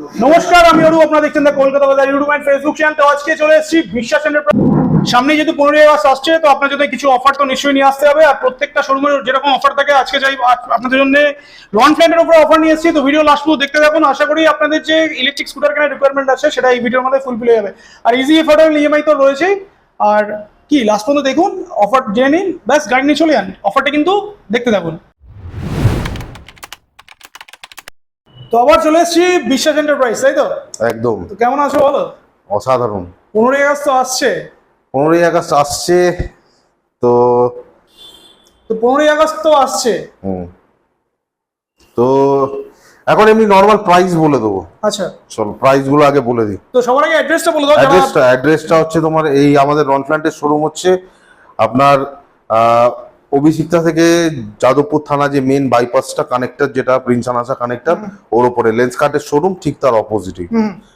নমস্কার, আমি অরূপ। আপনারা দেখছেন দ্য কলকাতা বাজার ইউটিউব এন্ড ফেসবুক চ্যানেল। তো আজকে চলে এসেছি বিশ্বাস এন্টারপ্রাইজ। সামনে যেহেতু 15 আগস্ট আসছে, তো আপনার জন্য কিছু অফার তো নিশ্চয়ই নিয়ে আসতে হবে। আর প্রত্যেকটা শোরুমের যেরকম অফার থাকে, আজকে চাই আপনাদের জন্য লন ফ্ল্যাটের উপর অফার নিয়ে এসেছি। তো ভিডিও লাস্ট পর্যন্ত দেখতে থাকুন। আশা করি আপনাদের যে ইলেকট্রিক স্কুটার কেনার রিকোয়ারমেন্ট আছে, সেটা এই ভিডিওর মধ্যে ফুলফিল হয়ে যাবে। আর ইজি এফোর্ডেবল ইএমআই তো রয়েছেই। আর কি লাস্ট পর্যন্ত দেখুন, অফার জেনে নিন, ব্যাস গাড়ি নিয়ে চলে যান। অফারটা কিন্তু দেখতে থাকুন। তো আবার চলে এসেছি বিশ্বাস এন্টারপ্রাইজ, তাই তো? একদম। তো কেমন আছো বলো? অসাধারণ। 15 আগস্ট তো আসছে। 15 আগস্ট আসছে তো 15 আগস্ট তো আসছে। তো এখন এমনি নর্মাল প্রাইস বলে দেবো। আচ্ছা, চল প্রাইস গুলো আগে বলে দিই। তো সবার আগে অ্যাড্রেসটা বলে দাও। অ্যাড্রেসটা হচ্ছে তোমার এই আমাদের রনফ্ল্যান্টের শোরুম হচ্ছে আপনার অভিষিক্তা থেকে যাদবপুর থানা যে মেন বাইপাসটা কানেক্টর, যেটা প্রিন্স আনাসা কানেক্টর, ওর উপরে লেন্স কার্টের শোরুম, ঠিক তার অপোজিটই।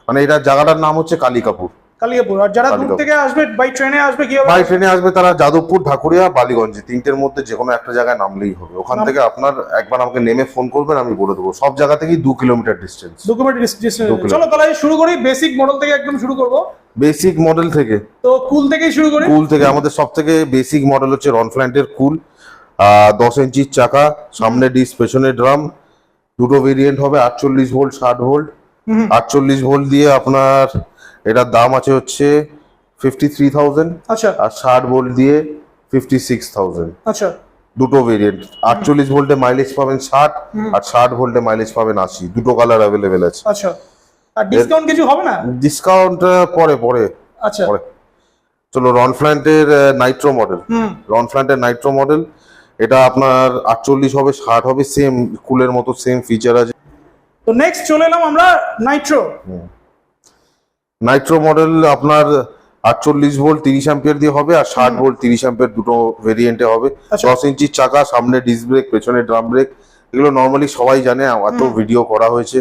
মানে এটা জায়গাটার নাম হচ্ছে কালিকাপুর। কালিকাপুর। আর যারা দূর থেকে আসবে, বাই ট্রেনে আসবে, কি হবে? বাই ট্রেনে আসবে তারা যাদবপুর, ঢাকুরিয়া, বালিগঞ্জে, তিনটের মধ্যে যে কোনো একটা জায়গায় নামলেই হবে। ওখান থেকে আপনার একবার আমাকে নেমে ফোন করবেন, আমি বলে দেবো। সব জায়গা থেকেই 2 কিলোমিটার ডিস্টেন্স। 2 kilometre distance. চলো তাহলে শুরু করি। বেসিক মডেল থেকে একদম শুরু করব। বেসিক মডেল থেকে? তো কুল থেকেই শুরু করি। কুল থেকে। আমাদের সব থেকে বেসিক মডেল হচ্ছে রনফ্ল্যান্টের কুল। 10 ইঞ্চির চাকা, সামনে ডিস্ক, পেছনে ড্রাম। দুটো ভেরিয়েন্ট হবে, 48 ভোল্ট, 60 ভোল্ট। 48 ভোল্ট দিয়ে আপনার এটার দাম আছে হচ্ছে 53,000। আচ্ছা। আর 60 ভোল্ট দিয়ে 56,000। আচ্ছা। দুটো ভেরিয়েন্ট। 48 ভোল্টে মাইলেজ পাবেন 60, আর 60 ভোল্টে মাইলেজ পাবেন 80। দুটো কালার অ্যাভেলেবেল আছে। আচ্ছা। আর ডিসকাউন্ট কিছু হবে না? ডিসকাউন্ট পরে। আচ্ছা। চলো রনফ্ল্যান্টের নাইট্রো মডেল। রনফ্ল্যান্টের নাইট্রো মডেল, এটা আপনার 48 হবে, 60 হবে, সেম কুলের মতো সেম ফিচার আছে। তো নেক্সট চলে এলাম আমরা নাইট্রো। নাইট্রো মডেল আপনার 48 ভোল্ট 30 অ্যাম্পিয়ার দিয়ে হবে, আর 60 ভোল্ট 30 অ্যাম্পিয়ার, দুটো ভেরিয়েন্টে হবে। 10 ইঞ্চির চাকা, সামনে ডিস্ক ব্রেক, পেছনে ড্রাম ব্রেক। এগুলো নর্মালি সবাই জানে, এত ভিডিও করা হয়েছে।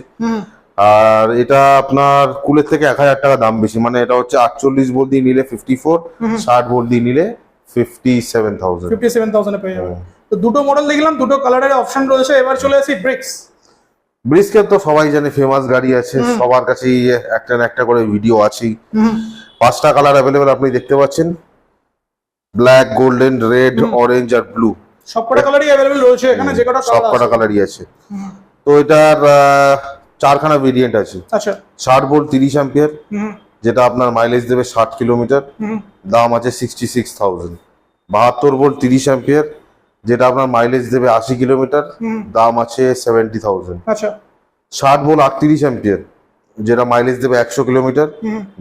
আর এটা আপনার কুলের থেকে 1000 টাকা দাম বেশি। মানে এটা হচ্ছে 48 ভোল্ট দিয়ে নিলে 54, 60 ভোল্ট দিয়ে নিলে 57,000। 57,000 এ পেয়ে যাবে। তো দুটো মডেল দেখলাম, দুটো কালারের অপশন রয়েছে। এবার চলে আসি ব্রিক্স। ব্রিস্কের তো সবাই জানে, ফেমাস গাড়ি আছে, সবার কাছেই একটা না একটা করে ভিডিও আছেই। 5টা কালার অ্যাভেলেবেল আপনি দেখতে পাচ্ছেন, ব্ল্যাক, গোল্ডেন, রেড, অরেঞ্জ আর ব্লু। সবকটা কালারই অ্যাভেলেবেল রয়েছে এখানে, যে কটা কালার আছে সবকটা কালারই আছে। তো এটার 4খানা ভেরিয়েন্ট আছে। আচ্ছা। 60 ভোল্ট 30 অ্যাম্পিয়ার, যেটা আপনার মাইলেজ দেবে 60 কিলোমিটার, দাম আছে 66,000। 72 ভোল্ট 30 অ্যাম্পিয়ার, যেটা আপনার মাইলেজ দেবে 80 কিলোমিটার, দাম আছে 70,000। আচ্ছা। 60 ভোল্ট 38 অ্যাম্পিয়ার, যেটা মাইলেজ দেবে 100 কিলোমিটার,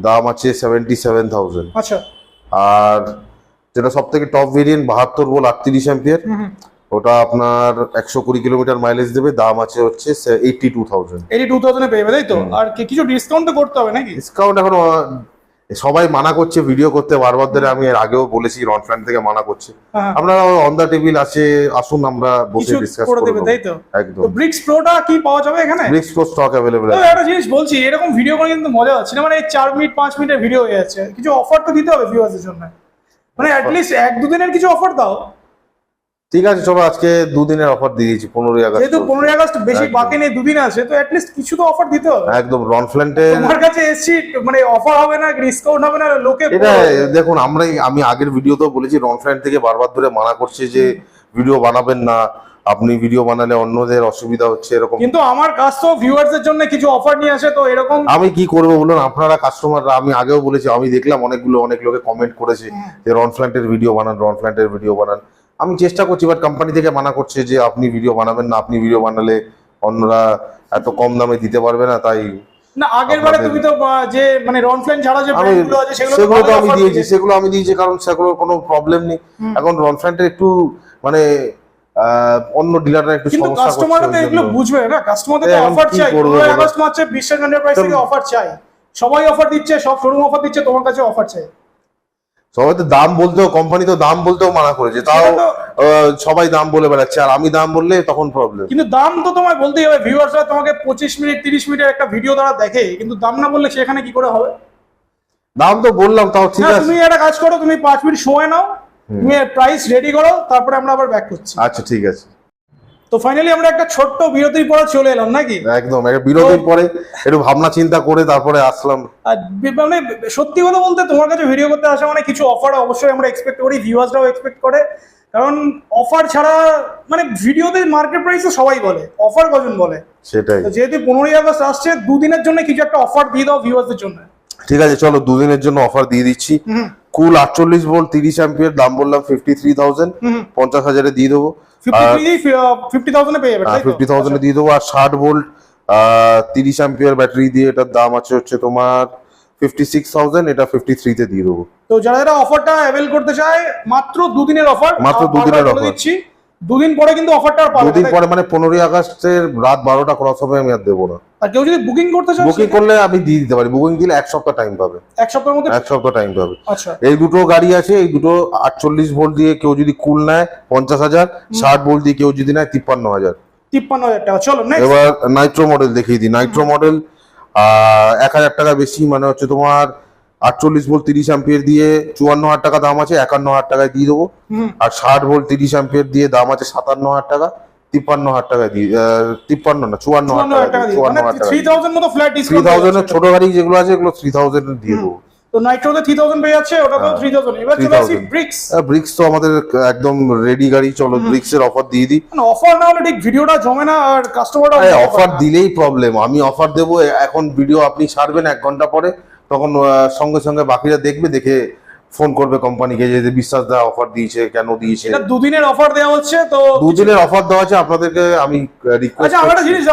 দাম আছে 77,000। আচ্ছা। আর যেটা সব থেকে টপ ভেরিয়েন্ট 72 ভোল্ট 38 অ্যাম্পিয়ার, ওটা আপনার 120 কিলোমিটার মাইলেজ দেবে, দাম আছে হচ্ছে 82,000। 82,000 এ পেয়ে যাবে, তাই তো? আর কিছু ডিসকাউন্ট তো করতে হবে নাকি? ডিসকাউন্ট এখন সবাই মানা করছে ভিডিও করতে বারবার ধরে। আমি এর আগেও বলেছি রনফ্ল্যান্ট থেকে মানা করছে। আপনারা অন দা টেবিল আছে, আসুন আমরা বসে ডিসকাস করে দেব। তাই তো? একদম। তো ব্রিক্স প্রোটা কি পাওয়া যাবে এখানে? ব্রিক্স প্রো স্টক अवेलेबल তো আছে। একটা জিনিস বলছি, এরকম ভিডিও করে কিন্তু মজা হচ্ছে না। মানে 4 মিনিট 5 মিনিটের ভিডিও হয়ে যাচ্ছে। কিছু অফার তো দিতে হবে ভিউয়ারদের জন্য। মানে অ্যাট লিস্ট 1-2 দিনের কিছু অফার দাও। ঠিক আছে, চলো আজকে 2 দিনের অফার দিয়ে দিয়েছি। 15 আগস্ট, যেহেতু 15 আগস্ট বেশি বাকি নেই, 2 দিন আছে, তো অ্যাট লিস্ট কিছু তো অফার দিতে হবে। একদম। রনফ্ল্যান্টে তোমার কাছে এসছি, মানে অফার হবে না, ডিসকাউন্ট হবে না, লোকে এটা দেখুন, আমি আগের ভিডিওতেও বলেছি রনফ্ল্যান্ট থেকে বারবার ধরে মানা করছে যে ভিডিও বানাবেন না, আপনি ভিডিও বানালে অন্যদের অসুবিধা হচ্ছে এরকম। কিন্তু আমার কাজ তো ভিউয়ারদের জন্য কিছু অফার নিয়ে আসে, তো এরকম আমি কি করবো বলুন? আপনারা কাস্টমাররা, আমি আগেও বলেছি, আমি দেখলাম অনেক লোকে কমেন্ট করেছে যে রনফ্ল্যান্টের ভিডিও বানান, রনফ্ল্যান্টের ভিডিও বানান। আমি চেষ্টা করছি, বাট কোম্পানি থেকে মানা করছে যে আপনি ভিডিও বানাবেন না, আপনি ভিডিও বানালে অন্যরা এত কম দামে দিতে পারবে না। তাই না, আগের বারে তুমি তো যে মানে রনফ্ল্যান্ট ছাড়া যে ব্র্যান্ডগুলো আছে সেগুলো তো আমি দিয়েছি, কারণ সেগুলোর কোনো প্রবলেম নেই। এখন রনফ্ল্যান্টের একটু মানে অন্য ডিলাররা একটু সমস্যা করছে। কাস্টমাররা তো এগুলো বুঝবে না, কাস্টমারদের তো অফার চাই। 15 আগস্ট মাসে বিশ্বাস এন্টারপ্রাইজ থেকে অফার চাই। সবাই অফার দিচ্ছে, সব শোরুম অফার দিচ্ছে, তোমার কাছে অফার চাই। সবাই তো দাম বলতেও, কোম্পানি তো দাম বলতেও মানা করেছে, তাও সবাই দাম বলে বেড়াচ্ছে। আর আমি দাম বললে তখন প্রবলেম। কিন্তু দাম তো তোমায় বলতেই হবে। ভিউয়ার্সরা তোমাকে 25 মিনিট 30 মিনিটের একটা ভিডিও দ্বারা দেখে, কিন্তু দাম না বললে সেখানে কি করে হবে? দাম তো বললাম, তাও ঠিক আছে। তুমি একটা কাজ করো, তুমি 5 মিনিট সময় নাও, তুমি প্রাইস রেডি করো, তারপরে আমরা আবার ব্যাক করছি। আচ্ছা ঠিক আছে। তো তো ফাইনালি আমরা একটা ছোট্ট বিরতির পরে চলে এলাম নাকি? একদম একটা বিরতির পরে একটু ভাবনা চিন্তা করে তারপরে আসলাম। আর মানে সত্যি কথা বলতে তোমার কাছে ভিডিও করতে আসা মানে কিছু অফার অবশ্যই আমরা এক্সপেক্ট করি, ভিউয়ার্সরাও এক্সপেক্ট করে, কারণ অফার ছাড়া মানে ভিডিওতে মার্কেট প্রাইসে সবাই বলে, অফার কজন বলে? সেটাই। তো যেহেতু 15ই আগস্ট আসছে, দুদিনের জন্য কিছু একটা অফার দিয়ে দাও ভিউয়ার্সদের জন্য। ঠিক আছে, চলো দুদিনের জন্য অফার দিয়ে দিচ্ছি। কুল 48 ভোল্ট 30 অ্যাম্পিয়ার, দাম বললাম 53,000, 50,000-এ দিয়ে দেবো। 50,000 পেয়ে যাবে, 50,000-এ দিয়ে দেবো। আর 60 ভোল্ট 30 অ্যাম্পিয়ার ব্যাটারি দিয়ে এটার দাম আছে হচ্ছে তোমার 56,000, এটা 53-তে দিয়ে দেবো। তো যারা যারা অফারটা অ্যাভেল করতে চায়, মাত্র দুদিনের অফার, মাত্র দুদিনের অফার দিচ্ছি। দুদিন পরে কিন্তু অফারটা আর পাবে না। দুদিন পরে মানে 15ই আগস্টের রাত 12টা ক্রস হবে, আমি আর দেবো না। আর কেউ যদি বুকিং করতে চায়, বুকিং করলে আমি দিয়ে দিতে পারি। বুকিং দিলে এক সপ্তাহ টাইম পাবে। এক সপ্তাহের মধ্যে? এক সপ্তাহ টাইম পাবে। আচ্ছা, এই দুটো গাড়ি আছে, এই দুটো 48 ভোল্ট দিয়ে কেউ যদি কুল নেয় 50,000, 60 ভোল্ট দিয়ে কেউ যদি নেয় 53,000। 53,000 টাকা। চলো নেক্সট। এবার নাইট্রো মডেল দেখিয়ে দিই। নাইট্রো মডেল 1,000 টাকা বেশি, মানে হচ্ছে তোমার 48 ভোল্ট 30 অ্যাম্পিয়ার দিয়ে 54,000 টাকা দাম আছে, 51,000 টাকায় দিয়ে দেবো। আর 60 ভোল্ট 30 অ্যাম্পিয়ার দিয়ে দাম আছে 57,000 টাকা, 53,000 টাকায় দিয়ে 53 না 54,000 টাকা, 54,000 টাকা 3000 মতো ফ্ল্যাট ডিসকাউন্ট। 3000 এর ছোট গাড়ি যেগুলো আছে এগুলো 3000 এ দিয়ে দেবো। তো নাইট্রোতে 3000 পেয়ে যাচ্ছে, ওটা তো 3000। এবার চলে আসি ব্রিক্স। ব্রিক্স তো আমাদের একদম রেডি গাড়ি, চলো ব্রিক্স এর অফার দিয়ে দিই। মানে অফার না হলে ঠিক ভিডিওটা জমে না, আর কাস্টমাররা অফার দিলেই প্রবলেম। আমি অফার দেবো, এখন ভিডিও আপনি ছাড়বেন 1 ঘন্টা পরে, তখন সঙ্গে সঙ্গে বাকিরা দেখবে, দেখে ফোন করবে কোম্পানিকে যে বিশ্বাস দা অফার দিয়েছে, কেন দিয়েছে। এটা দুদিনের অফার দেওয়া হচ্ছে, তো দুদিনের অফার দেওয়া আছে আপনাদেরকে। আমি রিকোয়েস্ট, আচ্ছা আমার একটা জিনিস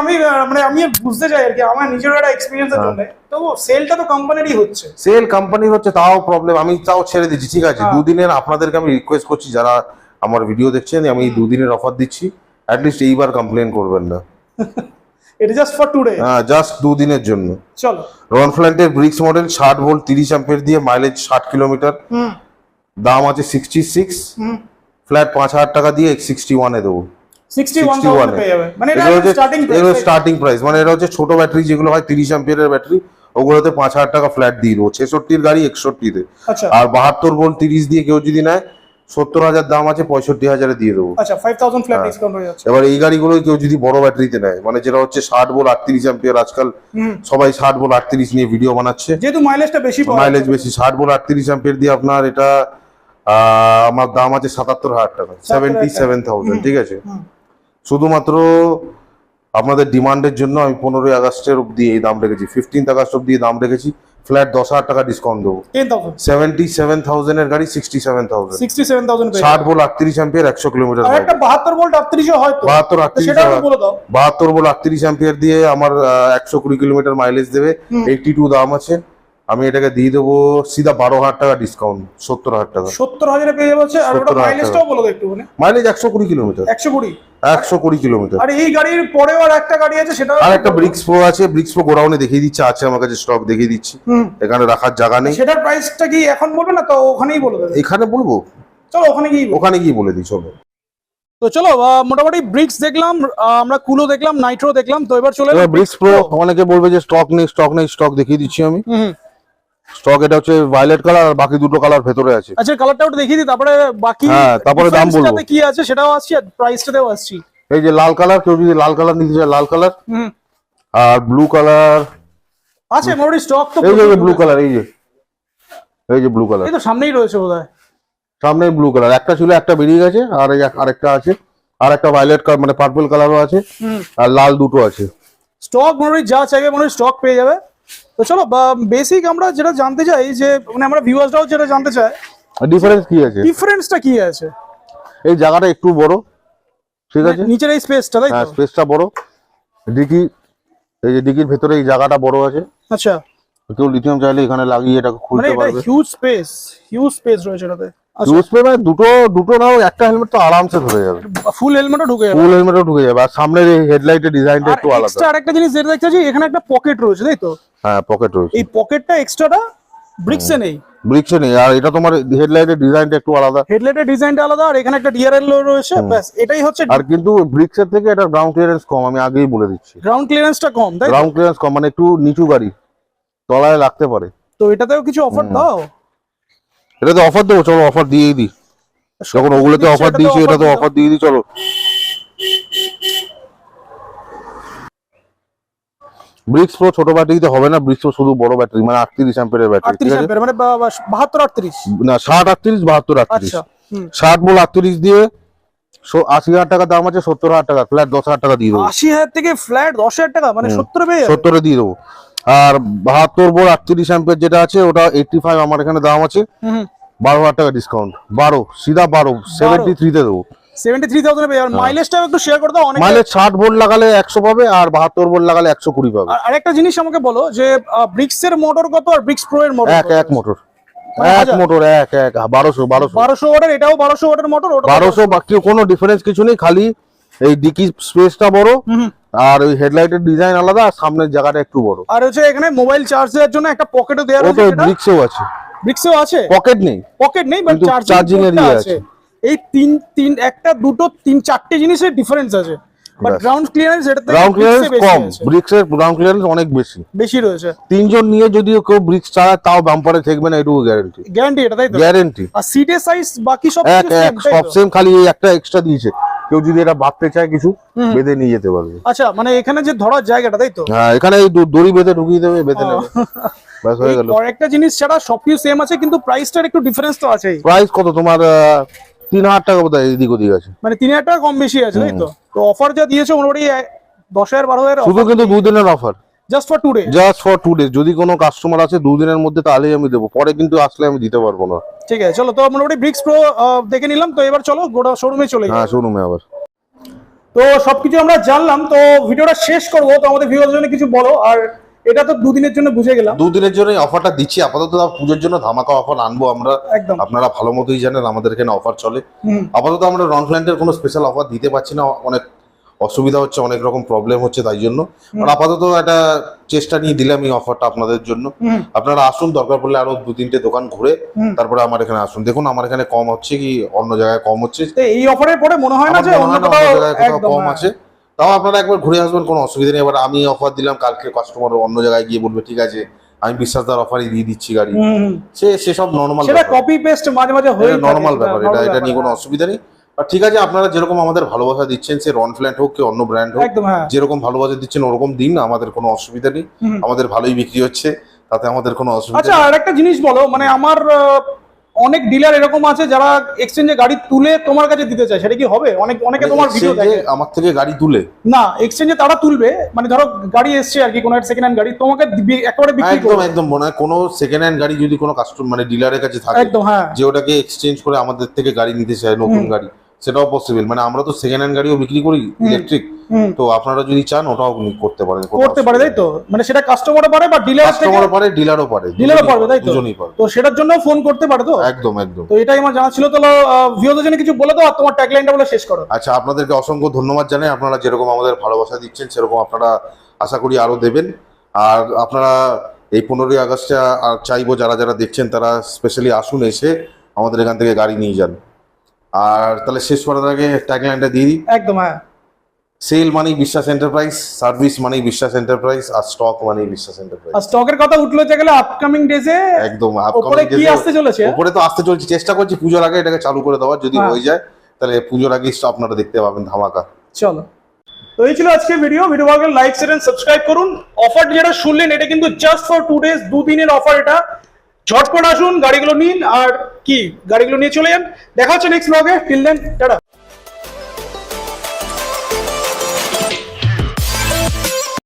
আমি বুঝতে চাই আর কি, আমার নিজের একটা এক্সপেরিয়েন্সের জন্য, তো সেলটা তো কোম্পানিরই হচ্ছে। সেল কোম্পানি হচ্ছে, তাও প্রবলেম। আমি তাও ছেড়ে দিচ্ছি, ঠিক আছে। দুদিনের আপনাদেরকে আমি রিকোয়েস্ট করছি, যারা আমার ভিডিও দেখছেন, আমি দুদিনের অফার দিচ্ছি, অ্যাটলিস্ট এইবার কমপ্লেন করবেন না। এটা জাস্ট ফর টুডে। হ্যাঁ, জাস্ট দুদিনের জন্য। চলো রনফ্ল্যান্টের ব্রিক্স মডেল 60 ভোল্ট 30 অ্যাম্পিয়ার দিয়ে, মাইলেজ 60 কিলোমিটার, দাম আছে 66, ফ্ল্যাট 5,000 টাকা দিয়ে 61 এ দেবো। 61,000 পেয়ে যাবে, মানে এটা স্টার্টিং প্রাইস। এটা স্টার্টিং প্রাইস, মানে এটা হচ্ছে ছোট ব্যাটারি যেগুলো হয় 30 অ্যাম্পিয়ারের ব্যাটারি, ওগুলোতে 5,000 টাকা ফ্ল্যাট দিয়ে দেবো। 66-র গাড়ি 61-তে। আচ্ছা, আর 72 ভোল্ট 30 দিয়ে কেউ যদি নেয় 70,000 দাম আছে, 65,000-এ দিয়ে দেবো। আচ্ছা 5000 ফ্ল্যাট ডিসকাউন্ট হয়ে যাচ্ছে। এবার এই গাড়িগুলো কেউ যদি বড় ব্যাটারিতে নেয়, মানে যেটা হচ্ছে 60 ভোল্ট 38 অ্যাম্পিয়ার, আজকাল সবাই 60 ভোল্ট 38 নিয়ে ভিডিও বানাচ্ছে, যেহেতু মাইলেজটা বেশি পাওয়া মাইলেজ বেশি। 60 ভোল্ট 38 অ্যাম্পিয়ার দিয়ে আপনার এটা আমার দাম আছে 77,000 টাকা, 77,000, ঠিক আছে। শুধুমাত্র আপনাদের ডিমান্ডের জন্য আমি 15ই আগস্টের অব্দি এই দাম রেখেছি, 15th আগস্ট অব্দি দাম রেখেছি। ফ্ল্যাট 10,000 টাকা ডিসকাউন্ট দেবো। 77,000 এর গাড়ি 67,000। 67,000 পেয়ে 60 ভোল্ট 38 অ্যাম্পিয়ার 100 কিলোমিটার। আর একটা 72 ভোল্ট 38 হয়তো 72 38 সেটা বলে দাও। 72 ভোল্ট 38 অ্যাম্পিয়ার দিয়ে আমার 120 কিলোমিটার মাইলেজ দেবে, 82 দাম আছে। আমি এটাকে দিয়ে দেবো সিধা 12,000 টাকা ডিসকাউন্ট, 70,000 টাকা। 70,000 এ পেয়ে যাচ্ছে। আর ওটা 70,000 মাইলেজটাও বলে দাও একটু, মানে মাইলেজ 120 কিলোমিটার। 120 কিলোমিটার। আর এই গাড়ির পরেও আর একটা গাড়ি আছে, সেটা আর একটা ব্রিক্স প্রো আছে। ব্রিক্স প্রো গোডাউনে দেখিয়ে দিচ্ছে, আছে আমার কাছে স্টক, দেখিয়ে দিচ্ছি। এখানে রাখার জায়গা নেই। সেটার প্রাইসটা কি এখন বলবে না, তো ওখানেই বলে দেবে? এখানে বলবো, চলো ওখানে গিয়ে বলে দিই, চলো। তো চলো মোটামুটি ব্রিক্স দেখলাম, আমরা কুলো দেখলাম, নাইট্রো দেখলাম, তো এবার চলে এবার ব্রিক্স প্রো। অনেকে বলবে যে স্টক নেই, স্টক দেখিয়ে দিচ্ছি আমি। স্টক এটা হচ্ছে ভায়োলেট কালার, আর বাকি দুটো কালার ভেতরে আছে। আচ্ছা কালারটা ওটা দেখিয়ে দিই, তারপরে বাকি তারপরে দাম বলবো কি আছে সেটাও আসছি, আর প্রাইসটাতেও আসছি। এই যে লাল কালার, কেউ যদি লাল কালার নিতে চায় লাল কালার, আর ব্লু কালার আছে মোটামুটি স্টক। তো এই যে ব্লু কালার, এই যে ব্লু কালার, এই তো সামনেই রয়েছে বোধহয়। সামনে ব্লু কালার একটা ছিল, একটা বেরিয়ে গেছে, আর আরেকটা আছে। আর একটা ভায়োলেট কালার মানে পার্পল কালারও আছে, আর লাল দুটো আছে। স্টক মোটামুটি যা চাইবে মোটামুটি স্টক পেয়ে যাবে। তো চলো বেসিক আমরা যেটা জানতে চাই, যে মানে আমরা ভিউয়ার্সরাও যেটা জানতে চাই, ডিফারেন্স কি আছে, ডিফারেন্সটা কি আছে। এই জায়গাটা একটু বড়, ঠিক আছে, নিচের এই স্পেসটা, তাই তো? স্পেসটা বড়। ডিকি, এই যে ডিকির ভেতরে এই জায়গাটা বড় আছে। আচ্ছা, কেউ লিথিয়াম চাইলে এখানে লাগিয়ে এটাকে খুলতে পারবে। হিউজ স্পেস রয়েছে এটাতে। ইউজ পে মানে দুটো নাও, একটা হেলমেট তো আরামসে ধরে যাবে, ফুল হেলমেটও ঢুকে যাবে। ফুল হেলমেটও ঢুকে যাবে। আর সামনের এই হেডলাইটের ডিজাইনটা একটু আলাদা। এক্সট্রা আরেকটা জিনিস যেটা দেখতে পাচ্ছি, এখানে একটা পকেট রয়েছে, তাই তো? হ্যাঁ, পকেট রয়েছে। এই পকেটটা এক্সট্রাটা ব্রিক্সে নেই। ব্রিক্সে নেই। আর এটা তোমার হেডলাইটের ডিজাইনটা একটু আলাদা, হেডলাইটের ডিজাইনটা আলাদা, আর এখানে একটা ডিআরএল রয়েছে, ব্যাস এটাই হচ্ছে। আর কিন্তু ব্রিক্সের থেকে এটা গ্রাউন্ড ক্লিয়ারেন্স কম, আমি আগেই বলে দিচ্ছি। গ্রাউন্ড ক্লিয়ারেন্সটা কম, তাই? গ্রাউন্ড ক্লিয়ারেন্স কম মানে একটু নিচু গাড়ি, তলায় লাগতে পারে। তো এটাতেও কিছু অফার দাও? এটাতে অফার দেবো, চলো অফার দিয়েই দিই। যখন ওগুলোতে অফার দিয়েছি, এটা তো অফার দিয়ে দিই, চলো। ব্রিক্স প্রো ছোট ব্যাটারিতে হবে না, ব্রিক্স প্রো শুধু বড় ব্যাটারি, মানে 38 অ্যাম্পিয়ারের ব্যাটারি, ঠিক 38 আছে? অ্যাম্পিয়ার মানে 72 38। না 60 38 72 38, আচ্ছা 60 বল 38 দিয়ে 80,000 টাকা দাম আছে, 70,000 টাকা ফ্ল্যাট 10,000 টাকা দিয়ে দেবো। 80,000 থেকে ফ্ল্যাট 10,000 টাকা, মানে 70 পেয়ে যাবে। 70 দিয়ে দেবো। আর 72 বল 38 অ্যাম্পিয়ার যেটা আছে ওটা 85 আমার এখানে দাম আছে, 12,000 টাকা ডিসকাউন্ট, 12 সিধা 12 73 তে দেবো। 73,000 পেয়ে যাবেন। মাইলেজটা একটু শেয়ার করে দাও। অনেক মাইলেজ 60 ভোল্ট লাগালে 100 পাবে, আর 72 ভোল্ট লাগালে 120 পাবে। আর একটা জিনিস আমাকে বলো যে ব্রিক্স এর মোটর কত আর ব্রিক্স প্রো এর মোটর এক মোটর, এক 1200 1200 ওয়াটের, এটাও 1200 ওয়াটের মোটর, ওটা 1200, বাকি কোনো ডিফারেন্স কিছু নেই, খালি এই ডিকি স্পেসটা বড় আর ওই হেডলাইটের ডিজাইন আলাদা আর সামনের জায়গাটা একটু বড়। আর হচ্ছে এখানে মোবাইল চার্জ দেওয়ার জন্য একটা পকেটও দেওয়া ও তো রয়েছে। ব্রিক্সেও আছে, ব্রিক্সেও আছে, পকেট নেই, পকেট নেই বাট কিন্তু চার্জিং charging এর area আছে। আছে। এই তিন একটা দুটো তিন চারটে জিনিসের ডিফারেন্স আছে, বাট ব্যাস। গ্রাউন্ড ক্লিয়ারেন্স এটা থেকে গ্রাউন্ড ক্লিয়ারেন্স বেশি কম, আছে, ব্রিক্সের গ্রাউন্ড ক্লিয়ারেন্স অনেক বেশি। বেশি রয়েছে। তিনজন নিয়ে যদি কেউ ব্রিক্স চালায় তাও বাম্পারে থাকবে না, এটুকু গ্যারান্টি, গ্যারান্টি এটা, তাই তো? গ্যারান্টি। আর সিটের সাইজ বাকি সব এক সব সেম, খালি এই একটা এক্সট্রা দিয়েছে, কেউ যদি এটা বাঁধতে চায় কিছু বেঁধে নিয়ে যেতে পারবে। আচ্ছা, মানে এখানে যে ধরার জায়গাটা, তাই তো? হ্যাঁ, এখানে এই দড়ি বেঁধে ঢুকিয়ে দেবে, বেঁধে নেবে, ব্যাস হয়ে গেল। একটা জিনিস ছাড়া সবকিছু সেম আছে, কিন্তু প্রাইসটার একটু ডিফারেন্স তো আছেই। প্রাইস কত তোমার? 3,000 টাকা বোধহয় এদিক ওদিক আছে, মানে 3,000 টাকা কম বেশি আছে, তাই তো? তো অফার যা দিয়েছে মোটামুটি 10,000 12,000 শুধু কিন্তু 2 দিনের offer, just for today. Just for 2 days. যদি কোনো কাস্টমার আছে 2 দিনের মধ্যে তাহলেই আমি দেবো, পরে কিন্তু আসলে আমি দিতে পারবো না। ঠিক আছে, চলো। তো মোটামুটি ব্রিক্স প্রো দেখে নিলাম, তো এবার চলো গোটা শোরুমে চলে যাই। হ্যাঁ, শোরুমে আবার। তো সবকিছু আমরা জানলাম, তো ভিডিওটা শেষ করবো, তো আমাদের ভিউয়ারদের জন্য কিছু বলো। আর এটা তো 2 দিনের জন্য বুঝে গেলাম, 2 দিনের জন্য অফারটা দিচ্ছি আপাতত। পুজোর জন্য ধামাকা অফার আনবো আমরা, একদম। আপনারা ভালো মতোই জানেন আমাদের এখানে অফার চলে। আপাতত আমরা রনফ্ল্যান্ডের কোনো স্পেশাল অফার দিতে পারছি না, অনেক অসুবিধা হচ্ছে, অনেক রকম প্রবলেম হচ্ছে, তাই জন্য আপাতত একটা চেষ্টা নিয়ে দিলাম এই অফারটা আপনাদের জন্য। আপনারা আসুন, দরকার পড়লে আরো 2-3টে দোকান ঘুরে তারপরে আমার এখানে আসুন। দেখুন আমার এখানে কম হচ্ছে কি অন্য জায়গায় কম হচ্ছে, তো এই অফারের পরে মনে হয় না যে অন্য অন্য কোথাও জায়গায় কোথাও একদম কম আছে, তাও আপনারা একবার ঘুরে আসবেন, কোনো অসুবিধা নেই। এবার আমি অফার দিলাম, কালকে কাস্টমার অন্য জায়গায় গিয়ে বলবে ঠিক আছে আমি বিশ্বাসদার অফারই দিয়ে দিচ্ছি গাড়ি, সেসব নর্মাল, সেটা কপি পেস্ট মাঝে মাঝে হয়ে নর্মাল ব্যাপার, এটা নিয়ে কোনো অসুবিধা নেই। আর ঠিক আছে, আপনারা যেরকম আমাদের ভালোবাসা দিচ্ছেন, সে রনফ্ল্যান্ড হোক কি অন্য ব্র্যান্ড হোক, একদম, হ্যাঁ। যেরকম ভালোবাসা দিচ্ছেন ওরকম দিন, আমাদের কোনো অসুবিধা নেই, আমাদের ভালোই বিক্রি হচ্ছে, তাতে আমাদের কোনো অসুবিধা আচ্ছা, নেই। আর একটা জিনিস বলো, মানে আমার অনেক ডিলার এরকম আছে যারা এক্সচেঞ্জে গাড়ি তুলে তোমার কাছে দিতে চায়, সেটা কি হবে? অনেকে তোমার ভিডিও দেখে আমার থেকে গাড়ি তুলে না, এক্সচেঞ্জে তারা তুলবে, মানে ধরো গাড়ি এসছে আর কি, কোনো একটা সেকেন্ড হ্যান্ড গাড়ি তোমাকে একেবারে বিক্রি একদম করবে। একদম মনে হয় কোনো সেকেন্ড হ্যান্ড গাড়ি যদি কোনো কাস্টমার মানে ডিলারের কাছে থাকে, একদম, হ্যাঁ। যে ওটাকে এক্সচেঞ্জ করে আমাদের থেকে গাড়ি নিতে চায়, নতুন গাড়ি, সেটাও পসিবল। মানে আমরা তো সেকেন্ড হ্যান্ড গাড়িও বিক্রি করি ইলেকট্রিক, তো আপনারা যদি চান ওটাও করতে পারেন, করতে পারে, তাই তো? মানে সেটা কাস্টমারও পারে বা ডিলার থেকে কাস্টমারও পারে, ডিলারও পারে, ডিলারও পারবে, তাই তো? দুজনেই পারে। তো সেটার জন্য ফোন করতে পারে তো? একদম একদম। তো এটাই আমার জানা ছিল। তো ভিউয়ারদের জন্য কিছু বলে দাও, আর তোমার ট্যাগলাইনটা বলে শেষ করো। আচ্ছা, আপনাদেরকে অসংখ্য ধন্যবাদ জানাই, আপনারা যেরকম আমাদের ভালোবাসা দিচ্ছেন সেরকম আপনারা আশা করি আরো দেবেন। আর আপনারা এই 15ই আগস্টে চাইবো যারা যারা দেখছেন তারা স্পেশালি আসুন, এসে আমাদের এখান থেকে গাড়ি নিয়ে যান। আর তাহলে শেষ করার আগে ট্যাগলাইনটা দিয়ে দিই, একদম, হ্যাঁ। সেল মানেই বিশ্বাস এন্টারপ্রাইজ, সার্ভিস মানেই বিশ্বাস এন্টারপ্রাইজ, আর স্টক মানেই বিশ্বাস এন্টারপ্রাইজ। আর স্টকের কথা উঠলো যে গেলে আপকামিং ডেজে একদম উপরে কি আসতে চলেছে? উপরে তো আসতে চলছে, চেষ্টা করছি পুজোর আগে এটাকে চালু করে দেওয়ার, যদি হয়ে যায় তাহলে পুজোর আগে আপনারা দেখতে পাবেন ধামাকা। চলো, তো এই ছিল আজকে ভিডিও ভালো লাগলে লাইক শেয়ার এন্ড সাবস্ক্রাইব করুন। অফার যেটা শুনলেন এটা কিন্তু জাস্ট ফর 2 ডেজ, 2 দিনের অফার। এটা ঝটপট আসুন, গাড়িগুলো নিন, আর কি গাড়িগুলো নিয়ে চলে যান। দেখা হচ্ছে নেক্সট ব্লগে। Till then tata.